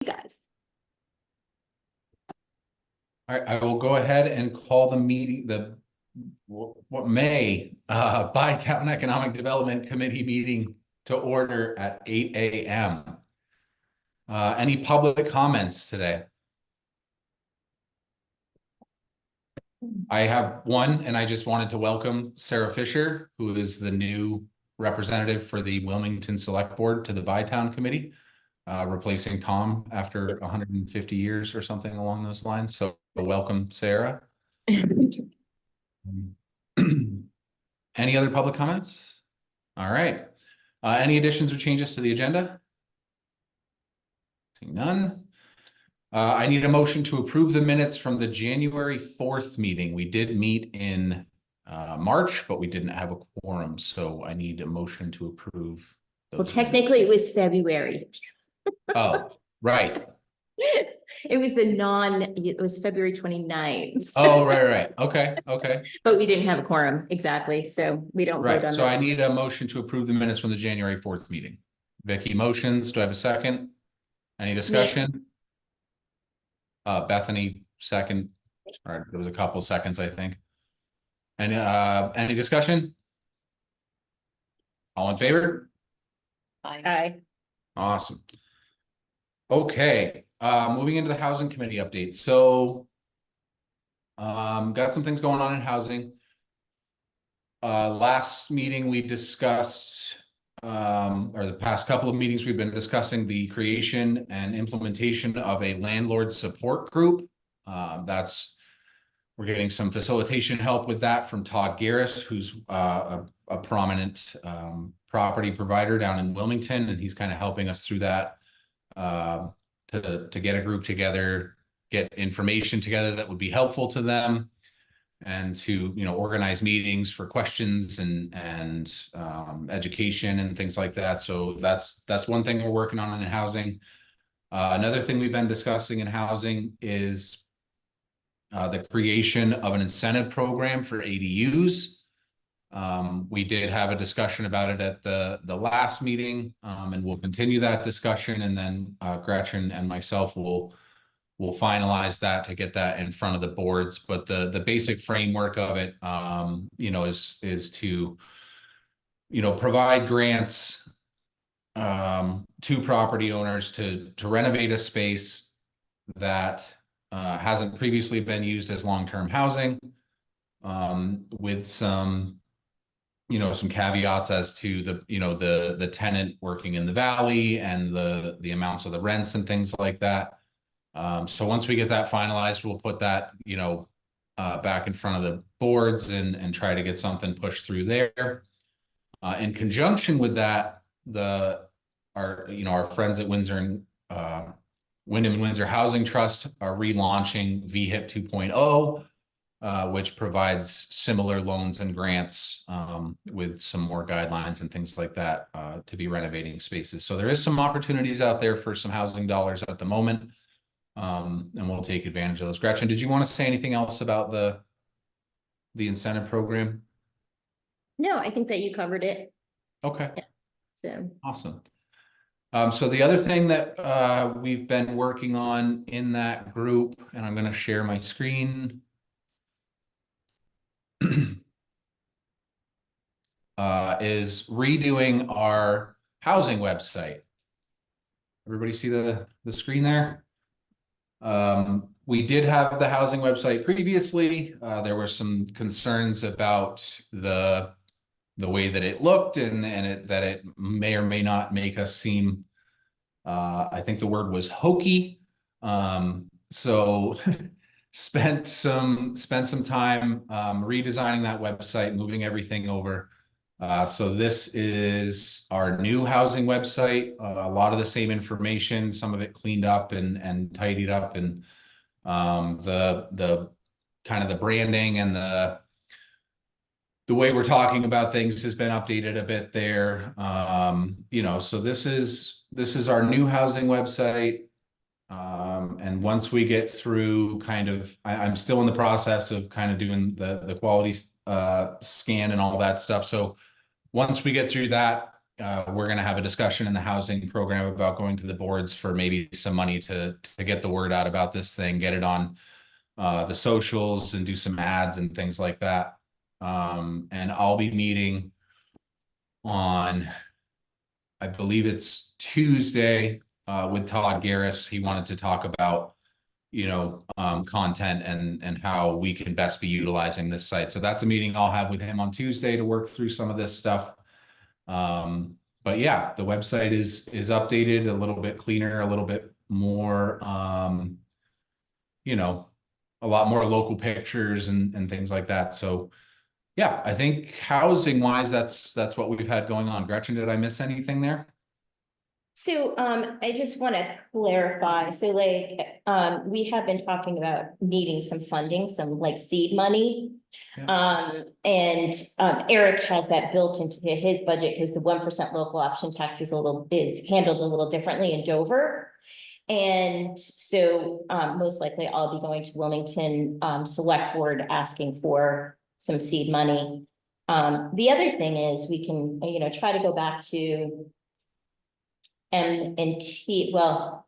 guys. All right, I will go ahead and call the meeting, Bytown Economic Development Committee meeting to order at 8 a.m. Any public comments today? I have one, and I just wanted to welcome Sarah Fisher, who is the new representative for the Wilmington Select Board to the Bytown Committee, replacing Tom after 150 years or something along those lines. So welcome, Sarah. Any other public comments? All right. Any additions or changes to the agenda? Seeing none. I need a motion to approve the minutes from the January 4th meeting. We did meet in March, but we didn't have a quorum, so I need a motion to approve those Well, technically minutes. it was February. Oh, right. It was February 29th. Oh, right. Okay. But we didn't have a quorum, exactly, so we don't vote Right, on so that. I need a motion to approve the minutes from the January 4th meeting. Vicky motions, do I have a second? Any discussion? Bethany, second. All right, there was a couple seconds, I think. And any discussion? All in favor? Aye. Awesome. Okay, moving into the housing committee update. So got some things going on in housing. Last meeting we discussed, or the past couple of meetings we've been discussing the creation and implementation of a landlord support group. We're getting some facilitation help with that from Todd Garris, who's a prominent property provider down in Wilmington, and he's kind of helping us through that to get a group together, get information together that would be helpful to them, and to organize meetings for questions and education and things like that. So that's one thing we're working on in housing. Another thing we've been discussing in housing is the creation of an incentive program for ADUs. We did have a discussion about it at the last meeting, and we'll continue that discussion, and then Gretchen and myself will finalize that to get that in front of the boards. But the basic framework of it, is to, provide grants to property owners to renovate a space that hasn't previously been used as long-term housing, with some caveats as to the tenant working in the valley and the amounts of the rents and things like that. So once we get that finalized, we'll put that, back in front of the boards and try to get something pushed through there. In conjunction with that, our friends at Wyndham and Windsor Housing Trust are relaunching VIII 2.0, which provides similar loans and grants with some more guidelines and things like that to be renovating spaces. So there is some opportunities out there for some housing dollars at the moment. And we'll take advantage of those. Gretchen, did you want to say anything else about the incentive program? No, I think that you covered it. Okay. Yeah, so awesome. So the other thing that we've been working on in that group, and I'm going to share my screen, is redoing our housing website. Everybody see the screen there? We did have the housing website previously. There were some concerns about the way that it looked and that it may or may not make us seem, I think the word was hokey. So spent some time redesigning that website, moving everything over. So this is our new housing website. A lot of the same information, some of it cleaned up and tidied up, and the kind of the branding and the way we're talking about things has been updated a bit there. So this is our new housing website. And once we get through I'm still in the process of kind of doing the quality scan and all that stuff. So once we get through that, we're gonna have a discussion in the housing program about going to the boards for maybe some money to get the word out about this thing, get it on the socials and do some ads and things like that. And I'll be meeting on, I believe it's Tuesday, with Todd Garris. He wanted to talk about, content and how we can best be utilizing this site. So that's a meeting I'll have with him on Tuesday to work through some of this stuff. But yeah, the website is updated, a little bit cleaner, a little bit more, a lot more local pictures and things like that. So yeah, I think housing wise, that's what we've had going on. Gretchen, did I miss anything there? So, I just want to clarify, so we have been talking about needing some funding, some like seed money. Yeah. And Eric has that built into his budget because the 1% local option tax is handled a little differently in Dover. And so, most likely I'll be going to Wilmington, Select Board asking for some seed money. The other thing is we can, try to go back to M&T, well,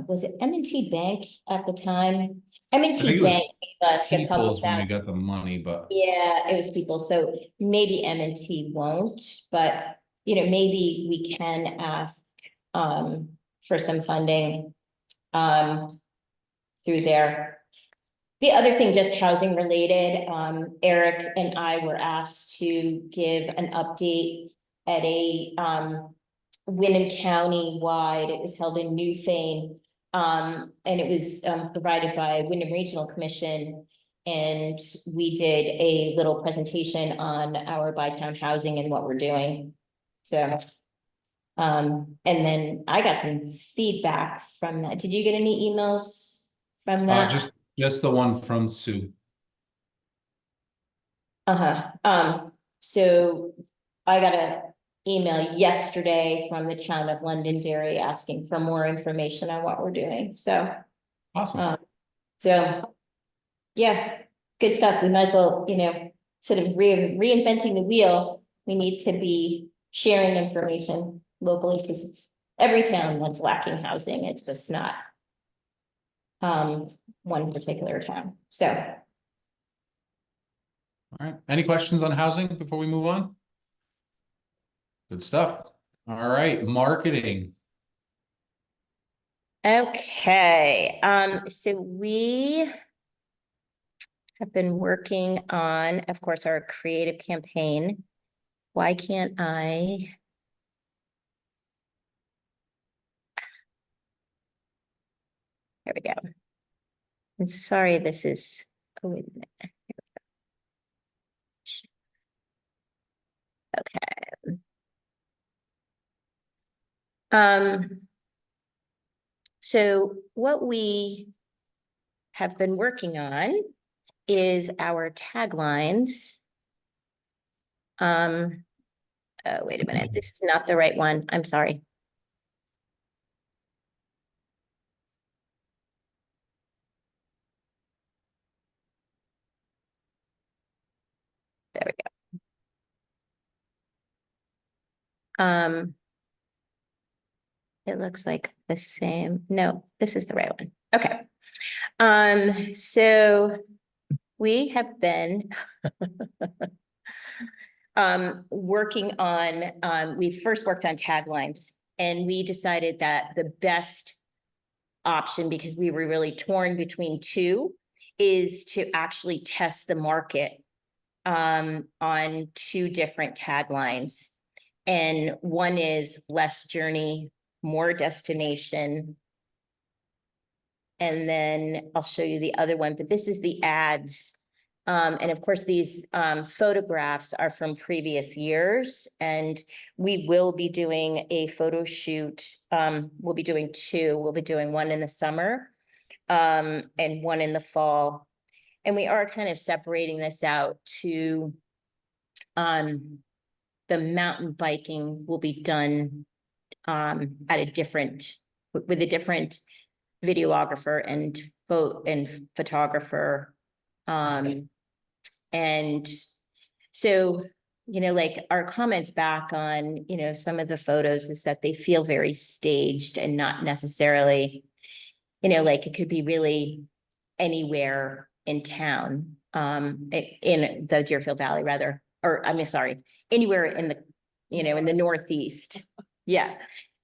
was it M&T Bank at the time? M&T Bank gave us a couple People's when we thousand. got the money, but Yeah, it was people, so maybe M&T won't, but, maybe we can ask, for some funding, through there. The other thing, just housing related, Eric and I were asked to give an update at a, Wyndham County wide. It was held in Newfane. And it was provided by Wyndham Regional Commission. And we did a little presentation on our Bytown housing and what we're doing. So, and then I got some feedback from that. Did you get any emails from that? just the one from Sue. So I got a email yesterday from the town of Londonderry asking for more information on what we're doing, so. Awesome. So, yeah, good stuff. We might as well, sort of reinventing the wheel. We need to be sharing information locally because it's every town that's lacking housing. It's just not one particular town, so. All right. Any questions on housing before we move on? Good stuff. All right, marketing. Okay, so we have been working on, of course, our creative campaign. Why can't I? There we go. I'm sorry, this is, oh, wait a minute. Here we go. Okay. So what we have been working on is our taglines. Oh, wait a minute, this is not the right one. I'm sorry. There we go. It looks like the same. No, this is the right one. Okay. So we have been working on, we first worked on taglines, and we decided that the best option, because we were really torn between two, is to actually test the market on two different taglines. And one is less journey, more destination. And then I'll show you the other one, but this is the ads. And of course, these photographs are from previous years, and we will be doing a photo shoot. We'll be doing two. We'll be doing one in the summer and one in the fall. And we are kind of separating this out to the mountain biking will be done at a different, with a different videographer and photographer. And so like our comments back on, some of the photos is that they feel very staged and not necessarily, like it could be really anywhere in town, in the Deerfield Valley rather, or I mean, sorry, anywhere in the, in the Northeast. Yeah.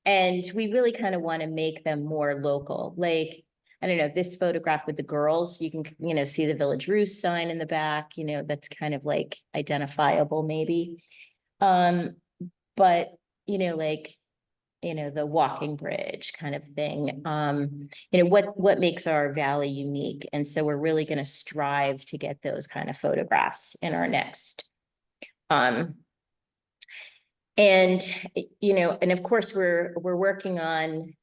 And we really kind of want to make them more local. Like, I don't know, this photograph with the girls, you can, see the Village Roost sign in the back, that's kind of like identifiable maybe. But, like, the walking bridge kind of thing. What makes our valley unique? And so we're really going to strive to get those kind of photographs in our next. And, and of course we're working on,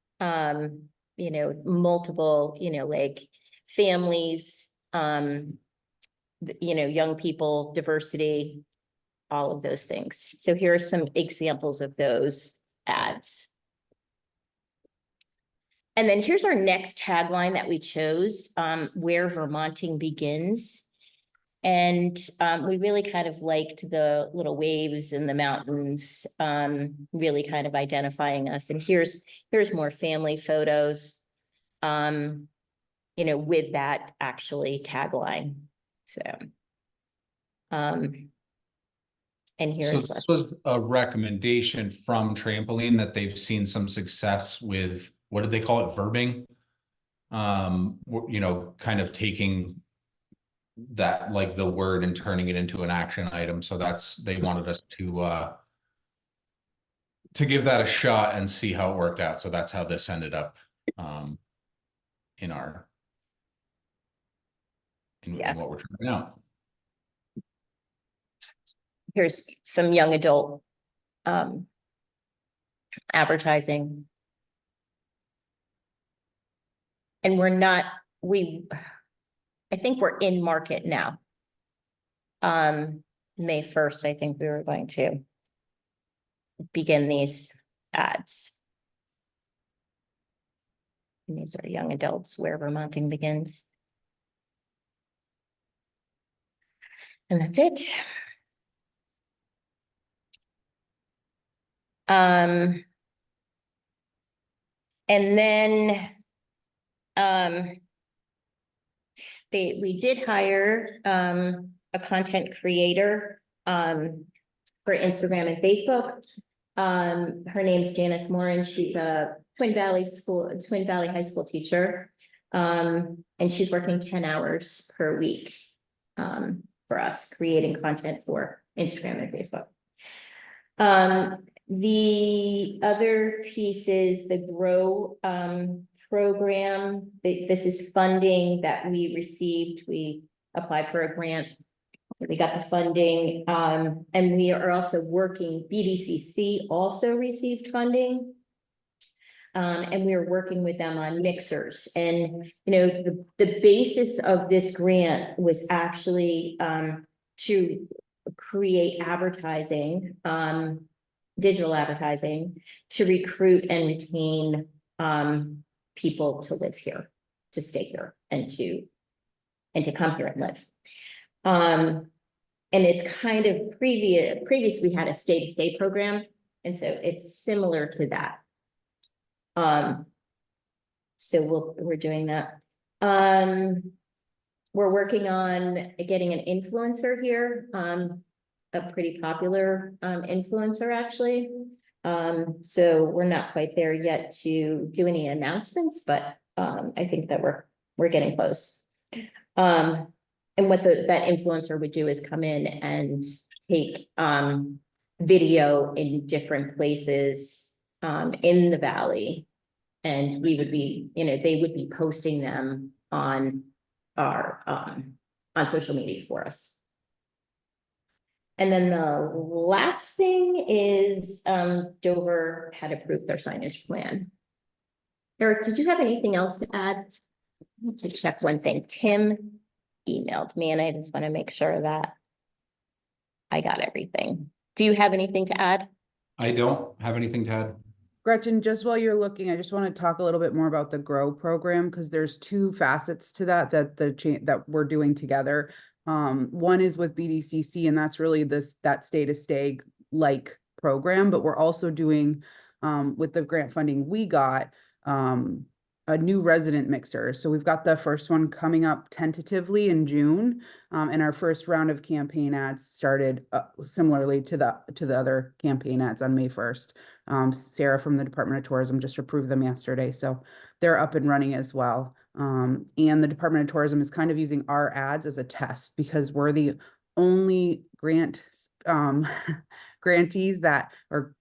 multiple, like families, young people, diversity, all of those things. So here are some examples of those ads. And then here's our next tagline that we chose, where Vermonting begins. And we really kind of liked the little waves in the mountains, really kind of identifying us. And here's more family photos, with that actually tagline. So, and So here's this was a recommendation from Trampoline that they've seen some success with, what did they call it? Verbing. Kind of taking that, like the word, and turning it into an action item. So they wanted us to give that a shot and see how it worked out. So that's how this ended up in what we're trying out. here's some young adult advertising. And I think we're in market now. May 1st, I think we were going to begin these ads. And these are young adults, where Vermonting begins. And that's it. And then we did hire a content creator for Instagram and Facebook. Her name's Janice Morin. She's a Twin Valley High School teacher. And she's working 10 hours per week for us, creating content for Instagram and Facebook. The other piece is the GROW program. This is funding that we received. We applied for a grant. We got the funding, and we are also working, BDCC also received funding. And we are working with them on mixers. And, the basis of this grant was actually to create advertising, digital advertising, to recruit and retain people to live here, to stay here, and to come here and live. And it's kind of previous we had a stay-to-stay program, and so it's similar to that. So we're doing that. We're working on getting an influencer here, a pretty popular influencer actually. So we're not quite there yet to do any announcements, but I think that we're getting close. And what that influencer would do is come in and take video in different places in the valley. And we would be, they would be posting them on our on social media for us. And then the last thing is Dover had approved their signage plan. Eric, did you have anything else to add? To check one thing. Tim emailed me, and I just want to make sure that I got everything. Do you have anything to add? I don't have anything to add. Gretchen, just while you're looking, I just want to talk a little bit more about the GROW program, because there's two facets to that we're doing together. One is with BDCC, and that's really that stay to stay like program, but we're also doing with the grant funding we got a new resident mixer. So we've got the first one coming up tentatively in June, and our first round of campaign ads started similarly to the other campaign ads on May 1st. Sarah from the Department of Tourism just approved them yesterday, so they're up and running as well. And the Department of Tourism is kind of using our ads as a test because we're the only grantees that are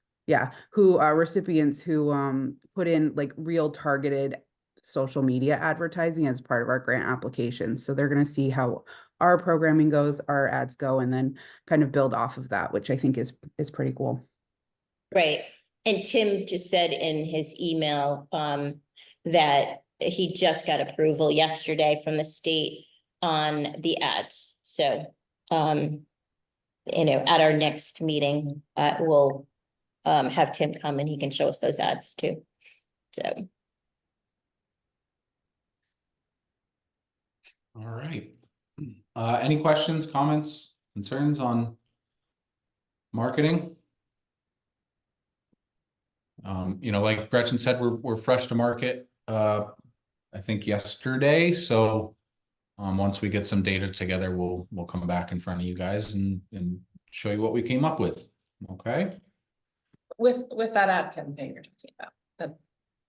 who are recipients who put in like real targeted social media advertising as part of our grant application. So they're going to see how our programming goes, our ads go, and then kind of build off of that, which I think is pretty cool. Right. And Tim just said in his email that he just got approval yesterday from the state on the ads. So, at our next meeting, we'll have Tim come and he can show us those ads too. So. All right. Any questions, comments, concerns on marketing? Like Gretchen said, we're fresh to market, I think yesterday. So once we get some data together, we'll come back in front of you guys and show you what we came up with. Okay. With that ad campaign you're talking about.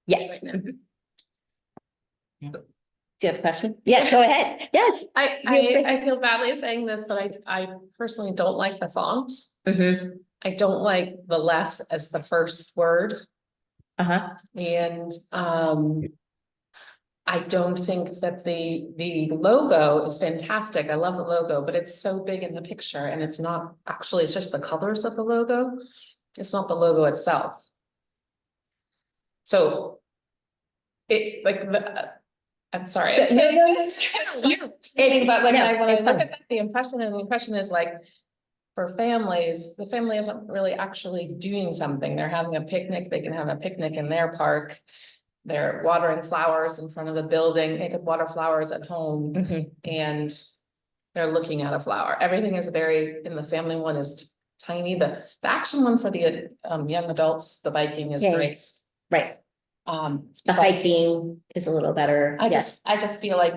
Yes. Right now. Do you have a question? Yeah, go ahead. Yes. I feel badly saying this, but I personally don't like the fonts. Mm-hmm. I don't like the less as the first word. Uh-huh. And I don't think that the logo is fantastic. I love the logo, but it's so big in the picture and it's not actually, it's just the colors of the logo. It's not the logo itself. So I'm sorry. I'm saying this, but like when I look at that, the impression is like for families, the family isn't really actually doing something. They're having a picnic. They can have a picnic in their park. They're watering flowers in front of the building. They could water flowers at home, and they're looking at a flower. Everything is in the family one is tiny. The action one for the young adults, the biking is great. Right. The hiking is a little better. I just feel like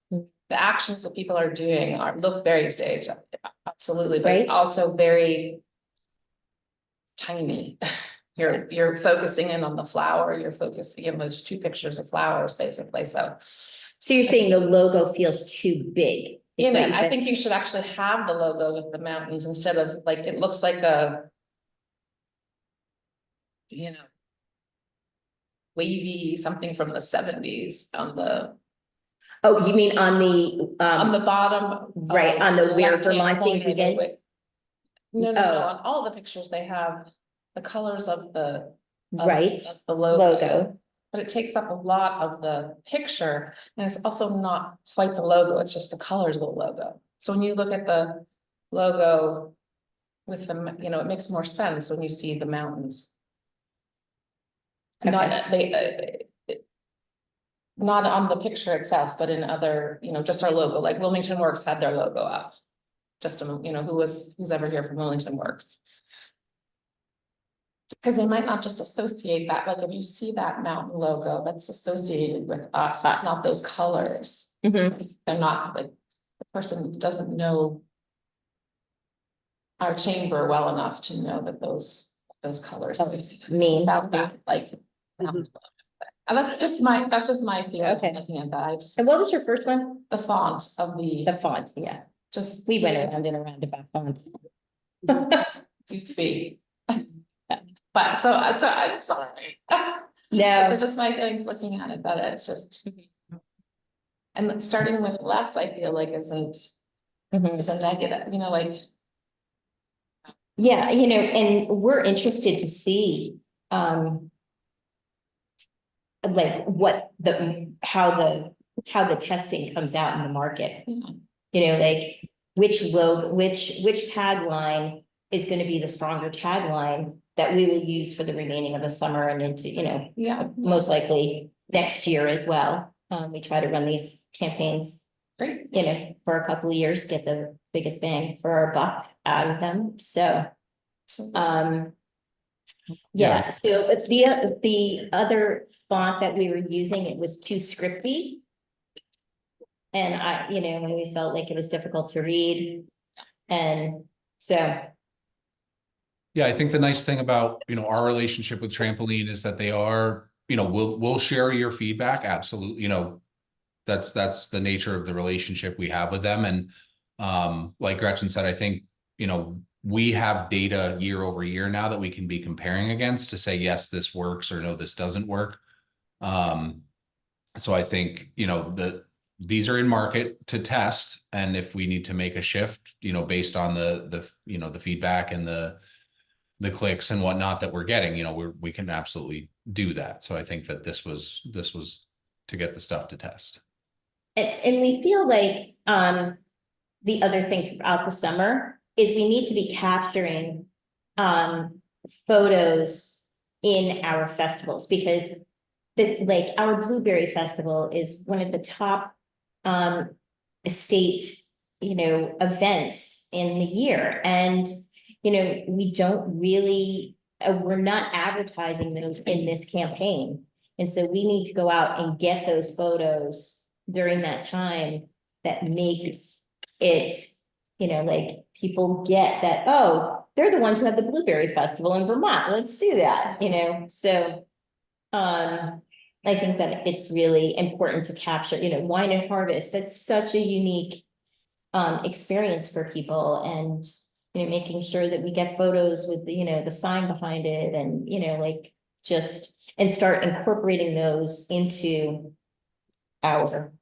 the actions that people are doing look very staged, absolutely, but Right. also very tiny. You're focusing in on the flower. You're focusing in those two pictures of flowers, basically. So you're saying the logo feels too big. I think you should actually have the logo with the mountains instead of like it looks like a wavy something from the 70s on the. Oh, you mean on the bottom, right, on the where left-hand Vermonting corner, begins? No, on all the pictures, they have the colors of the right of the logo, but it takes up a lot of the picture, and it's also not quite the logo, it's just the colors of the logo. So when you look at the logo with the, it makes more sense when you see the mountains. Okay. Not on the picture itself, but in other, just our logo, like Wilmington Works had their logo up. Just, who's ever here from Wilmington Works. Because they might not just associate that, like if you see that mountain logo, that's associated with us, it's not those colors. They're not, like, the person doesn't know our chamber well enough to know that those colors mean without that, like, and that's just my feeling. Okay. Looking at that, And what was your first one? the font of The font, yeah. just We went around and around about font. goofy. But so I'm sorry. No. So just my feelings looking at it, that it's just. And starting with less, I feel like is a negative, like. Yeah, and we're interested to see like how the testing comes out in the market. Like which tagline is going to be the stronger tagline that we will use for the remaining of the summer and into, most likely next year as well. We try to run these campaigns Great. you know, for a couple of years, get the biggest bang for our buck out of them, so. Yeah, so but the other font that we were using, it was too scripty. And you know, when we felt like it was difficult to read, and so. Yeah, I think the nice thing about, you know, our relationship with Trampoline is that they are, you know, we'll share your feedback. Absolutely. You know, that's the nature of the relationship we have with them. And like Gretchen said, I think, you know, we have data year over year now that we can be comparing against to say, yes, this works, or no, this doesn't work. So I think, you know, these are in market to test. And if we need to make a shift, you know, based on the you know, the feedback and the clicks and whatnot that we're getting, you know, we can absolutely do that. So I think that this was to get the stuff to test. And we feel like, the other thing throughout the summer is we need to be capturing, photos in our festivals, because like our Blueberry Festival is one of the top, estate, you know, events in the year. And, you know, we don't really, we're not advertising those in this campaign. And so we need to go out and get those photos during that time that makes it, you know, like people get that, oh, they're the ones who have the Blueberry Festival in Vermont. Let's do that, you know, so. I think that it's really important to capture, you know, wine and harvest. That's such a unique experience for people, and, you know, making sure that we get photos with the, you know, the sign behind it, and, you know, like just, and start incorporating those into our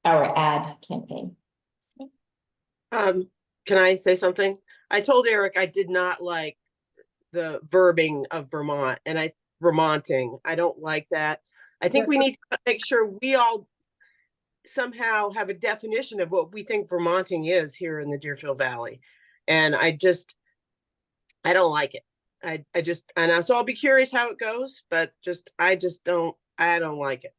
ad campaign. Can I say something? I told Eric I did not like the verbing of Vermont, and Vermonting. I don't like that. I think we need to make sure we all somehow have a definition of what we think Vermonting is here in the Deerfield Valley. And I don't like it. So I'll be curious how it goes, but I don't like it.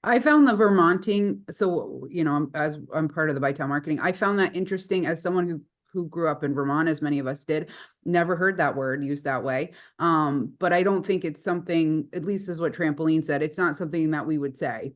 I found the Vermonting, so, you know, as I'm part of the Bytown marketing, I found that interesting as someone who grew up in Vermont, as many of us did. Never heard that word used that way. But I don't think it's something, at least is what Trampoline said, it's not something that we would say.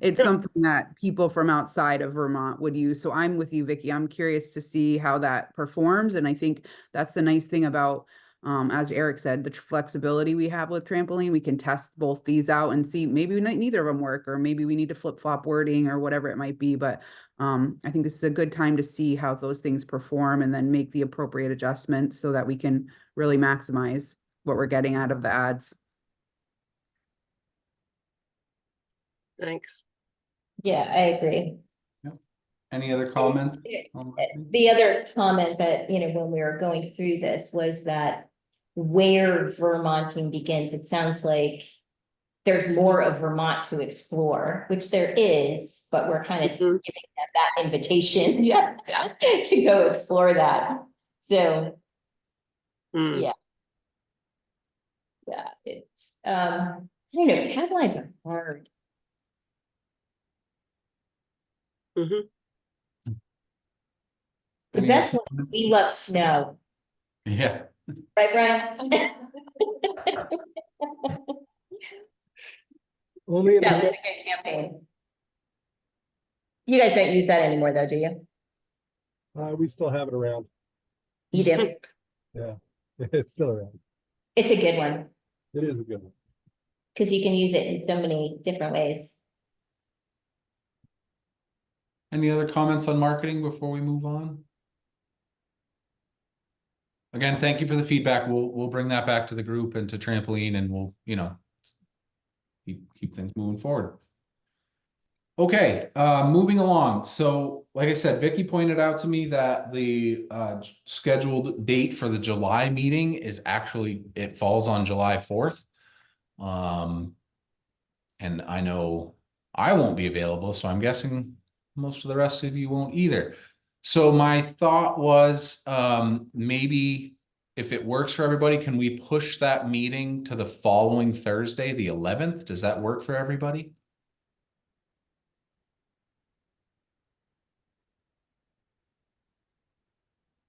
It's something that people from outside of Vermont would use. So I'm with you, Vicky. I'm curious to see how that performs. And I think that's the nice thing about, as Eric said, the flexibility we have with Trampoline. We can test both these out and see, maybe neither of them work, or maybe we need to flip flop wording or whatever it might be. But I think this is a good time to see how those things perform and then make the appropriate adjustments so that we can really maximize what we're getting out of the ads. Thanks. Yeah, I agree. Any other comments? The other comment that, you know, when we were going through this was that where Vermonting begins, it sounds like there's more of Vermont to explore, which there is, but we're kind of giving them that invitation. Yeah. To go explore that. So, yeah. Yeah, it's, I don't know, taglines are hard. The best one is "We love snow." Yeah. Right, Brian? Only That was a good campaign. You guys don't use that anymore though, do you? we still have it around. You do? Yeah, it's still around. It's a good one, It is a good one. because you can use it in so many different ways. Any other comments on marketing before we move on? Again, thank you for the feedback. We'll bring that back to the group and to Trampoline, and we'll, you know, keep things moving forward. Okay, moving along. So, like I said, Vicky pointed out to me that the scheduled date for the July meeting is actually, it falls on July 4th. And I know I won't be available, so I'm guessing most of the rest of you won't either. So my thought was, maybe if it works for everybody, can we push that meeting to the following Thursday, the 11th? Does that work for everybody?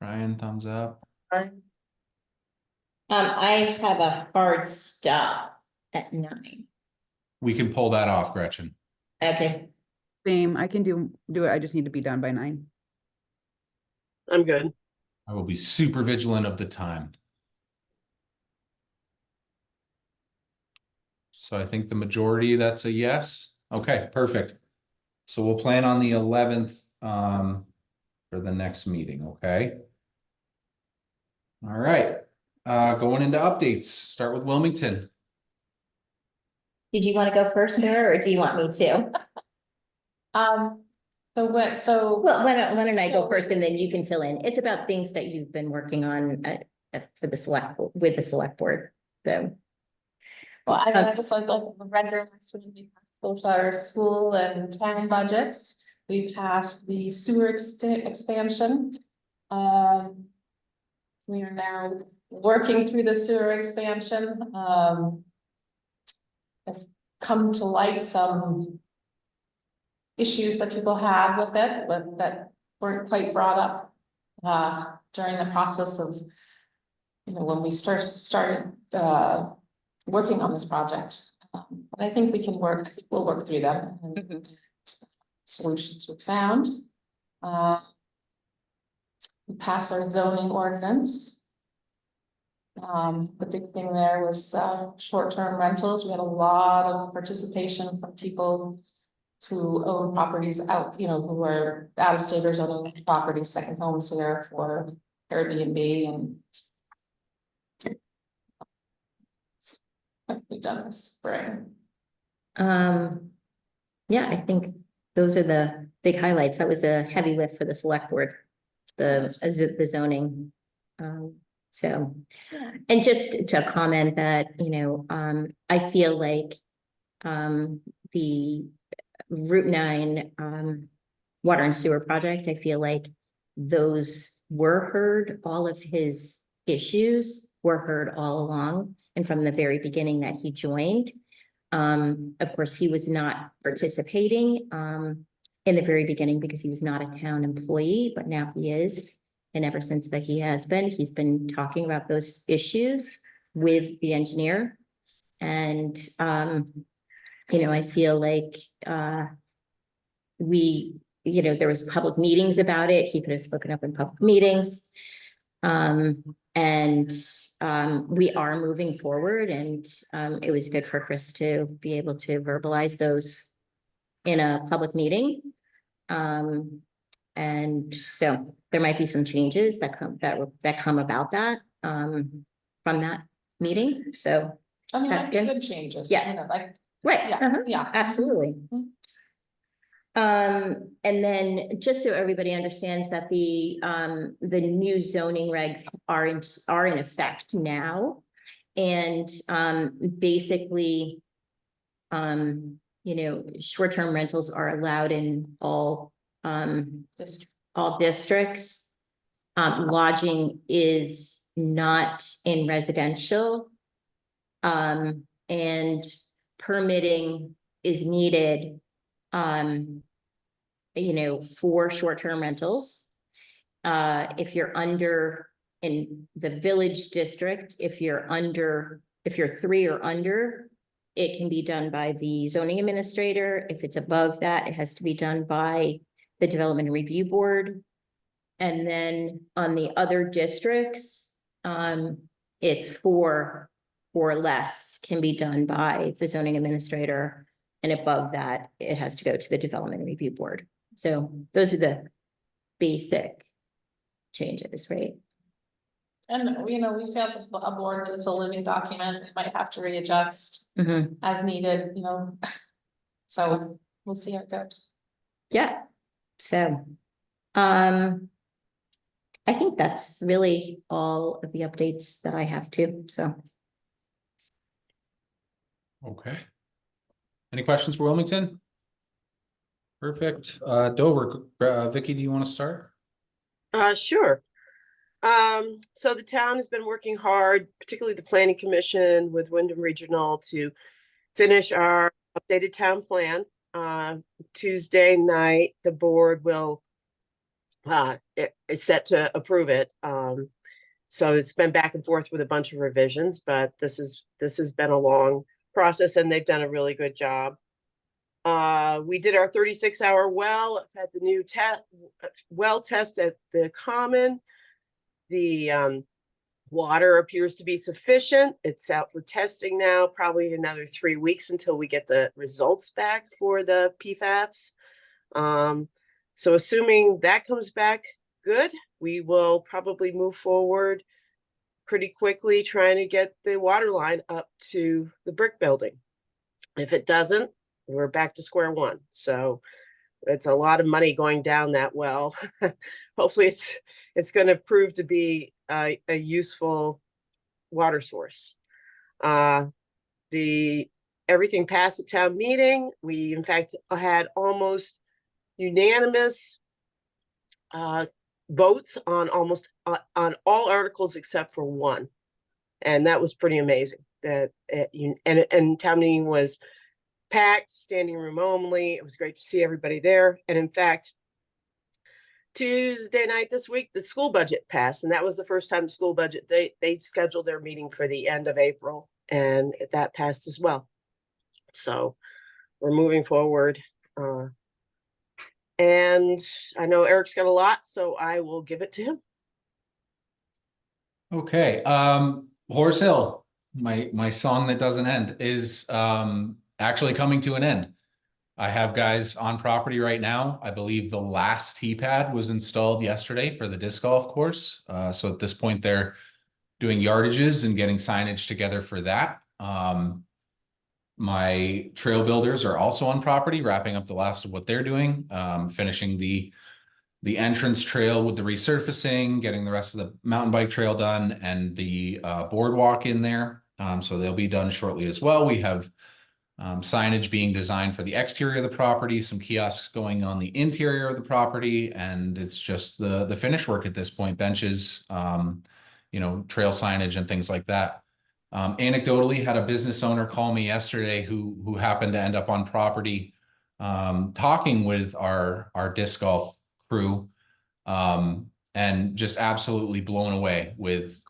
Ryan, thumbs up. I have a hard stop at 9. We can pull that off, Gretchen. Okay, Same, I can do it. I just need to be done by 9. I'm good. I will be super vigilant of the time. So I think the majority, that's a yes. Okay, perfect. So we'll plan on the 11th for the next meeting, okay? All right, going into updates, start with Wilmington. did you want to go first, Sarah, or do you want me to? So Well, why don't I go first and then you can fill in? It's about things that you've been working on for the with the select board, so. well, I mean, I just like render both our school and town budgets. We passed the sewer expansion. We are now working through the sewer expansion. Have come to light some issues that people have with it, but that weren't quite brought up during the process of, when we first started working on this project. But I think I think we'll work through them and solutions we've found. We passed our zoning ordinance. The big thing there was short-term rentals. We had a lot of participation from people who own properties out, who are out of state or owning properties, second homes here for Airbnb, and what have we done this spring? Yeah, I think those are the big highlights. That was a heavy lift for the select board, the zoning. So, and just to comment that, I feel like the Route 9 water and sewer project, I feel like those were heard, all of his issues were heard all along and from the very beginning that he joined. Of course, he was not participating in the very beginning because he was not a town employee, but now he is. And ever since that he's been talking about those issues with the engineer. And, I feel like there was public meetings about it. He could have spoken up in public meetings. And we are moving forward, and it was good for Chris to be able to verbalize those in a public meeting. And so there might be some changes that come about that from that meeting. So I mean, that's might be good. good changes. Yeah. Right. Yeah, Yeah. absolutely. Mhm. And then just so everybody understands that the new zoning regs are in effect now. And basically, short-term rentals are allowed in all districts. Lodging is not in residential. And permitting is needed for short-term rentals. If you're in the village district, if you're 3 or under, it can be done by the zoning administrator. If it's above that, it has to be done by the development review board. And then on the other districts, it's 4 or less can be done by the zoning administrator. And above that, it has to go to the development review board. So those are the basic changes, right? And, we felt as a board that it's a living document. We might have to readjust as needed, So we'll see how it goes. Yeah. So, I think that's really all of the updates that I have too, so. Okay. Any questions for Wilmington? Perfect. Dover, Vicky, do you want to start? Sure. So the town has been working hard, particularly the planning commission with Wyndham Regional, to finish our updated town plan. Tuesday night, the board will it is set to approve it. So it's been back and forth with a bunch of revisions, but this has been a long process and they've done a really good job. We did our 36-hour well at the new well test at the Common. The water appears to be sufficient. It's out for testing now, probably another 3 weeks until we get the results back for the PFAS. So assuming that comes back good, we will probably move forward pretty quickly trying to get the water line up to the brick building. If it doesn't, we're back to square one. So it's a lot of money going down that well. Hopefully it's going to prove to be a useful water source. Everything passed at town meeting. We in fact had almost unanimous votes on on all articles except for one, and that was pretty amazing. And town meeting was packed, standing room only. It was great to see everybody there. And in fact, Tuesday night this week, the school budget passed, and that was the first time the school budget, they scheduled their meeting for the end of April, and that passed as well. So we're moving forward. And I know Eric's got a lot, so I will give it to him. Okay, Horse Hill, my song that doesn't end, is actually coming to an end. I have guys on property right now. I believe the last tee pad was installed yesterday for the disc golf course. So at this point, they're doing yardages and getting signage together for that. My trail builders are also on property, wrapping up the last of what they're doing, finishing the entrance trail with the resurfacing, getting the rest of the mountain bike trail done, and the boardwalk in there. So they'll be done shortly as well. We have signage being designed for the exterior of the property, some kiosks going on the interior of the property, and it's just the finish work at this point, benches, trail signage and things like that. Anecdotally, had a business owner call me yesterday who happened to end up on property, talking with our disc golf crew, and just absolutely blown away with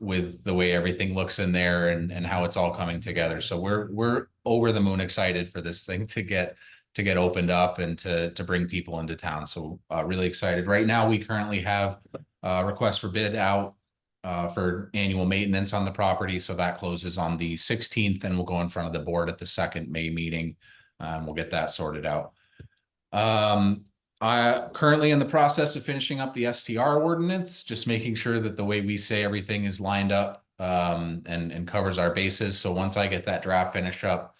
the way everything looks in there and how it's all coming together. So we're over the moon excited for this thing to get opened up and to bring people into town. So really excited. Right now, we currently have a request for bid out for annual maintenance on the property. So that closes on the 16th, and we'll go in front of the board at the second May meeting. We'll get that sorted out. Currently in the process of finishing up the STR ordinance, just making sure that the way we say everything is lined up and covers our bases. So once I get that draft finished up,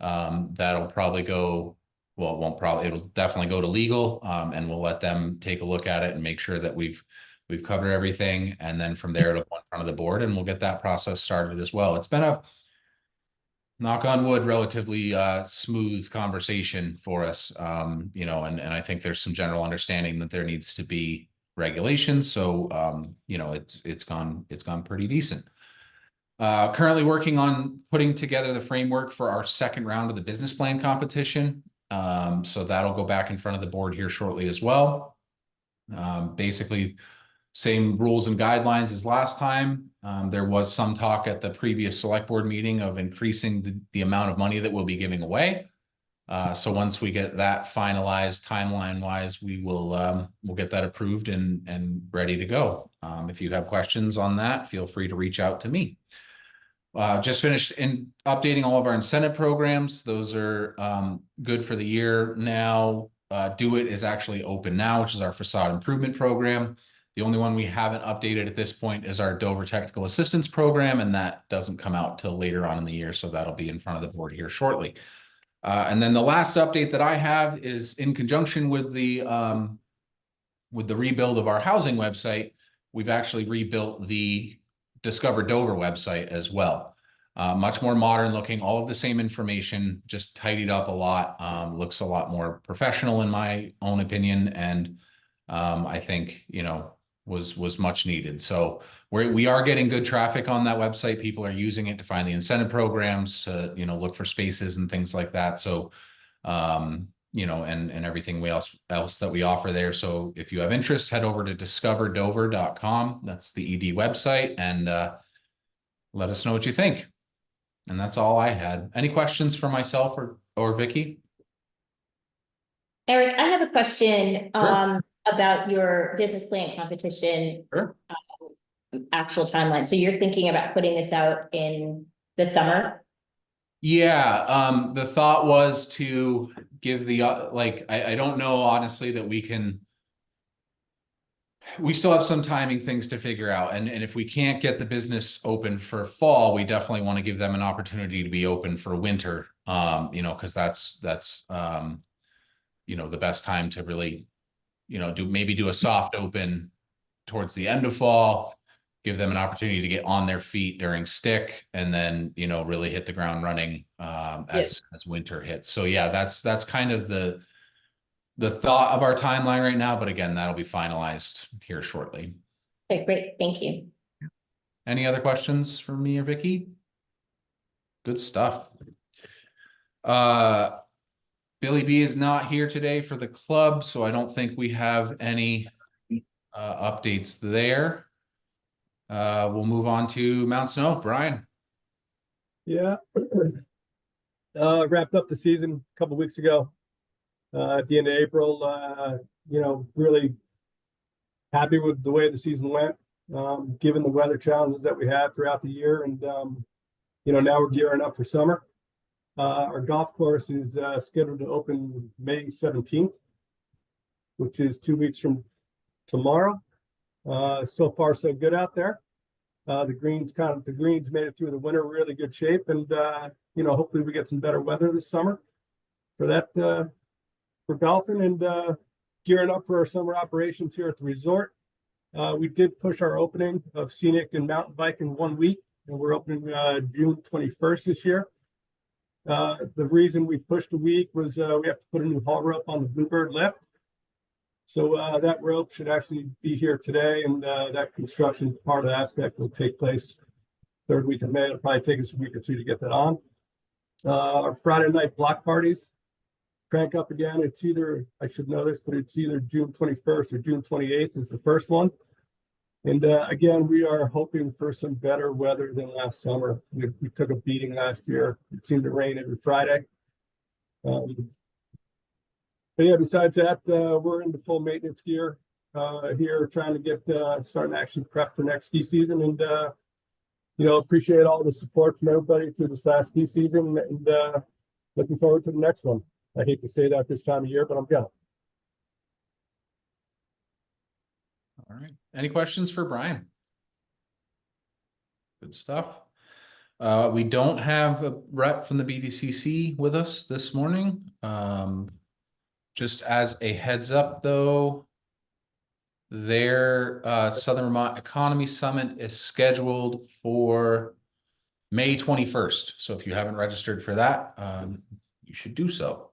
that'll probably go, well, it won't probably, it'll definitely go to legal, and we'll let them take a look at it and make sure that we've covered everything. And then from there, it'll go in front of the board, and we'll get that process started as well. It's been a, knock on wood, relatively smooth conversation for us, and I think there's some general understanding that there needs to be regulations. So, it's gone pretty decent. Currently working on putting together the framework for our second round of the business plan competition. So that'll go back in front of the board here shortly as well. Basically, same rules and guidelines as last time. There was some talk at the previous select board meeting of increasing the amount of money that we'll be giving away. So once we get that finalized timeline wise, we'll get that approved and ready to go. If you have questions on that, feel free to reach out to me. Just finished updating all of our incentive programs. Those are good for the year now. Do It is actually open now, which is our facade improvement program. The only one we haven't updated at this point is our Dover Technical Assistance Program, and that doesn't come out till later on in the year, so that'll be in front of the board here shortly. And then the last update that I have is in conjunction with the rebuild of our housing website. We've actually rebuilt the Discover Dover website as well. Much more modern looking, all of the same information, just tidied up a lot. Looks a lot more professional in my own opinion, and I think, was much needed. So we are getting good traffic on that website. People are using it to find the incentive programs, to look for spaces and things like that. So you know, and everything else that we offer there. So if you have interest, head over to discoverdover.com. That's the ED website, and let us know what you think. And that's all I had. Any questions for myself or Vicky? Eric, I have a question, Sure. about your business plan competition. Sure. Actual timeline. So you're thinking about putting this out in the summer? Yeah, the thought was to give the, I don't know honestly that we still have some timing things to figure out. And if we can't get the business open for fall, we definitely want to give them an opportunity to be open for winter. You know, because that's you know, the best time to really, you know, do a soft open towards the end of fall, give them an opportunity to get on their feet during stick, and then, you know, really hit the ground running as winter hits. So yeah, that's kind of the thought of our timeline right now, but again, that'll be finalized here shortly. Okay, great, thank you. Any other questions for me or Vicky? Good stuff. Billy B is not here today for the club, so I don't think we have any updates there. We'll move on to Mount Snow. Brian. Yeah. Wrapped up the season a couple weeks ago. At the end of April, you know, really happy with the way the season went, given the weather challenges that we had throughout the year. And, you know, now we're gearing up for summer. Our golf course is scheduled to open May 17th, which is 2 weeks from tomorrow. So far, so good out there. The greens made it through the winter, really good shape. And, you know, hopefully we get some better weather this summer for that, for golfing, and gearing up for our summer operations here at the resort. We did push our opening of scenic and mountain biking 1 week, and we're opening June 21st this year. The reason we pushed a week was we have to put a new haul rope on the Bluebird lift. So that rope should actually be here today, and that construction part of the aspect will take place third week of May. It'll probably take us a week or two to get that on. Our Friday night block parties crank up again. It's either, I should know this, but it's either June 21st or June 28th is the first one. And again, we are hoping for some better weather than last summer. We took a beating last year. It seemed to rain every Friday. But yeah, besides that, we're into full maintenance gear here, trying to get starting to actually prep for next ski season. And you know, appreciate all the support from everybody through this last ski season, and looking forward to the next one. I hate to say that this time of year, but I'm gonna. All right. Any questions for Brian? Good stuff. We don't have a rep from the BDCC with us this morning. Just as a heads up, though, their Southern Vermont Economy Summit is scheduled for May 21st. So if you haven't registered for that, you should do so.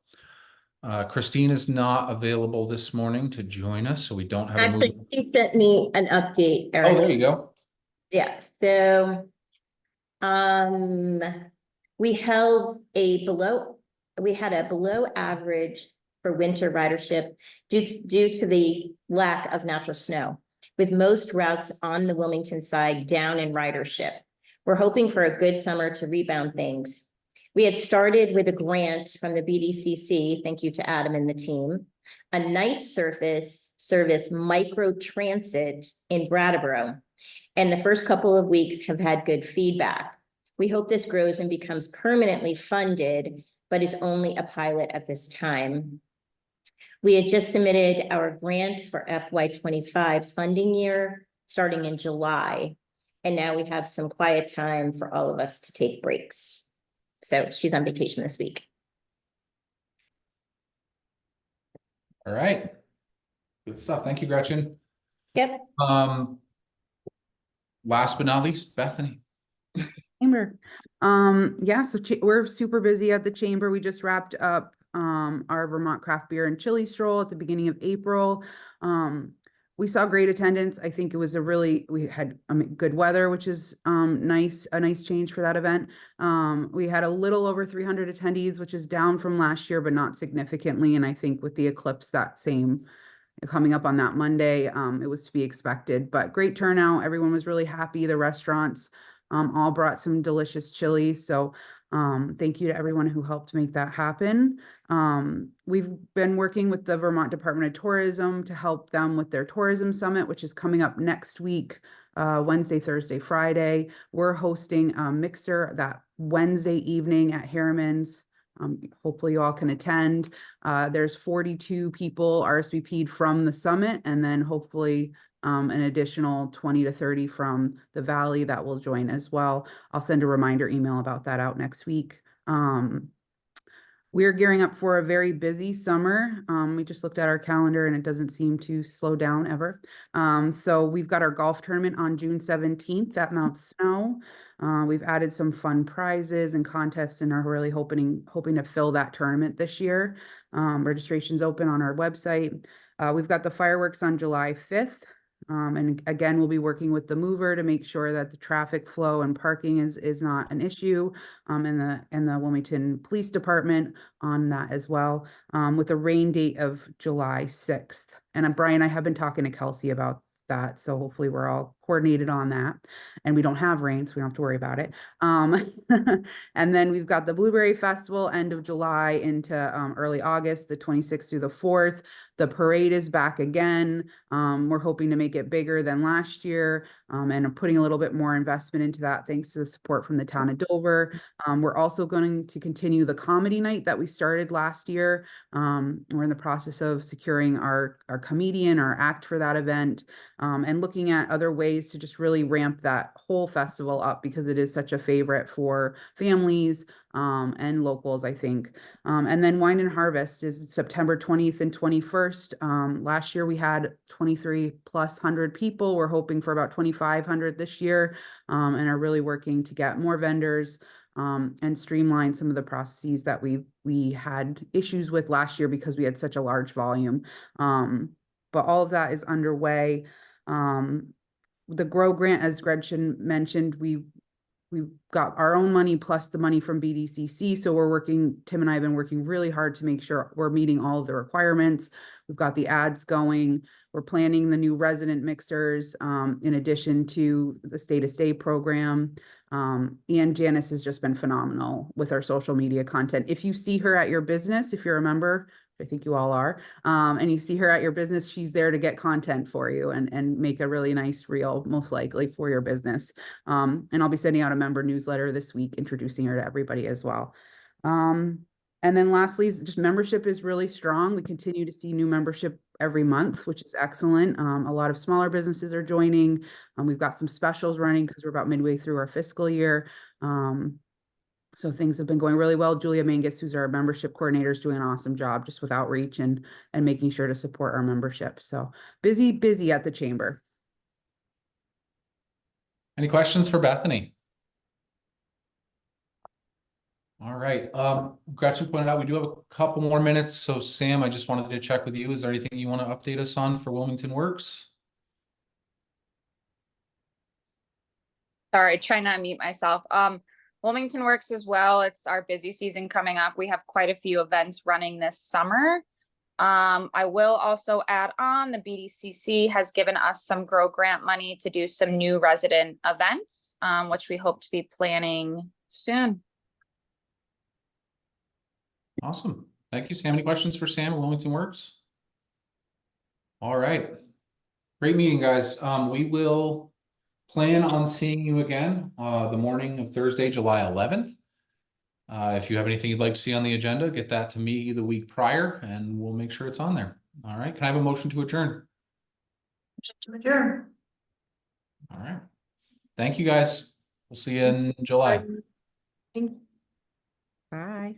Christine is not available this morning to join us, so we don't have Actually, she sent me an update, Eric. Oh, there you go. Yeah, so we had a below average for winter ridership due to the lack of natural snow, with most routes on the Wilmington side down in ridership. We're hoping for a good summer to rebound things. We had started with a grant from the BDCC, thank you to Adam and the team, a night service micro transit in Brattleboro. And the first couple of weeks have had good feedback. We hope this grows and becomes permanently funded, but is only a pilot at this time. We had just submitted our grant for FY25 funding year starting in July. And now we have some quiet time for all of us to take breaks. So she's on vacation this week. All right. Good stuff. Thank you, Gretchen. Yep. Last but not least, Bethany. Chamber. Yeah, so we're super busy at the chamber. We just wrapped up our Vermont craft beer and chili stroll at the beginning of April. we saw great attendance. I think it was we had good weather, which is nice, a nice change for that event. We had a little over 300 attendees, which is down from last year, but not significantly. And I think with the eclipse, that same coming up on that Monday, it was to be expected, but great turnout. Everyone was really happy. The restaurants all brought some delicious chili. So thank you to everyone who helped make that happen. We've been working with the Vermont Department of Tourism to help them with their tourism summit, which is coming up next week, Wednesday, Thursday, Friday. We're hosting a mixer that Wednesday evening at Harriman's. Hopefully you all can attend. There's 42 people RSVP'd from the summit, and then hopefully an additional 20 to 30 from the Valley that will join as well. I'll send a reminder email about that out next week. We're gearing up for a very busy summer. We just looked at our calendar and it doesn't seem to slow down ever. So we've got our golf tournament on June 17th at Mount Snow. We've added some fun prizes and contests and are really hoping to fill that tournament this year. Registration's open on our website. We've got the fireworks on July 5th. And again, we'll be working with the Moover to make sure that the traffic flow and parking is not an issue, and the Wilmington Police Department on that as well, with a rain date of July 6th. And Brian, I have been talking to Kelsey about that, so hopefully we're all coordinated on that, and we don't have rain, so we don't have to worry about it. And then we've got the Blueberry Festival end of July into early August, the 26th through the 4th. The parade is back again. We're hoping to make it bigger than last year, and I'm putting a little bit more investment into that thanks to the support from the town of Dover. We're also going to continue the comedy night that we started last year. We're in the process of securing our comedian, our act for that event, and looking at other ways to just really ramp that whole festival up because it is such a favorite for families and locals, I think. And then Wine and Harvest is September 20th and 21st. Last year we had 2,300+ people. We're hoping for about 2,500 this year, and are really working to get more vendors and streamline some of the processes that we had issues with last year because we had such a large volume. But all of that is underway. The GROW grant, as Gretchen mentioned, we've got our own money plus the money from BDCC. So Tim and I have been working really hard to make sure we're meeting all of the requirements. We've got the ads going. We're planning the new resident mixers in addition to the stay-to-stay program. And Janice has just been phenomenal with our social media content. If you see her at your business, if you're a member, I think you all are, and you see her at your business, she's there to get content for you and make a really nice reel, most likely for your business. And I'll be sending out a member newsletter this week, introducing her to everybody as well. And then lastly, just membership is really strong. We continue to see new membership every month, which is excellent. A lot of smaller businesses are joining. We've got some specials running because we're about midway through our fiscal year. So things have been going really well. Julia Mangus, who's our membership coordinator, is doing an awesome job just with outreach and making sure to support our membership. So busy at the chamber. Any questions for Bethany? All right. Gretchen pointed out we do have a couple more minutes. So Sam, I just wanted to check with you. Is there anything you want to update us on for Wilmington Works? Sorry, trying to unmute myself. Wilmington Works as well. It's our busy season coming up. We have quite a few events running this summer. I will also add on the BDCC has given us some GROW grant money to do some new resident events, which we hope to be planning soon. Awesome. Thank you, Sam. Any questions for Sam at Wilmington Works? All right. Great meeting, guys. We will plan on seeing you again the morning of Thursday, July 11th. If you have anything you'd like to see on the agenda, get that to me the week prior and we'll make sure it's on there. All right. Can I have a motion to adjourn? To adjourn. All right. Thank you, guys. We'll see you in July. Bye.